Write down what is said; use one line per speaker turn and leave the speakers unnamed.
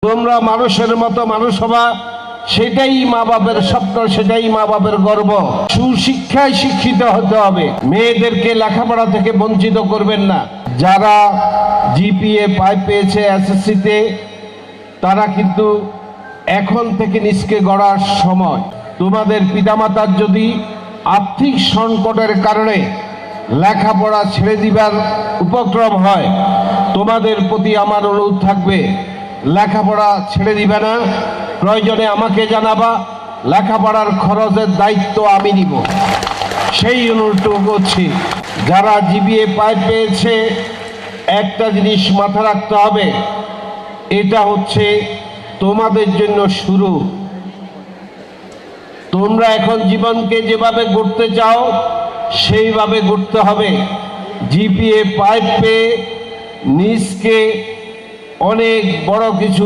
তোমরা মানুষের মতো মানুষ হবা, সেটাই মা বাবার স্বপ্ন, সেটাই মা বাবার গর্ব। সুশিক্ষায় শিক্ষিত হতে হবে, মেয়েদেরকে লেখাপড়া থেকে বঞ্চিত করবেন না। যারা জিপিএ 5 পেয়েছে এসএসসিতে, তারা কিন্তু এখন থেকে নিজকে গড়ার সময়। তোমাদের পিতামাতার যদি আর্থিক সংকটের কারণে লেখাপড়া ছেড়ে দিবার উপক্রম হয়, তোমাদের প্রতি আমার অনুরোধ থাকবে, লেখাপড়া ছেড়ে দিবে না। প্রয়োজনে আমাকে জানাবা, লেখাপড়ার খরচের দায়িত্ব আমি নিব। সেই অনুরোধটুকু করছি। যারা জিপিএ 5 পেয়েছে, একটা জিনিস মাথা রাখতে হবে, এটা হচ্ছে তোমাদের জন্য শুরু। তোমরা এখন জীবনকে যেভাবে গড়তে চাও সেইভাবে গড়তে হবে। জিপিএ 5 পেয়ে নিজকে অনেক বড় কিছু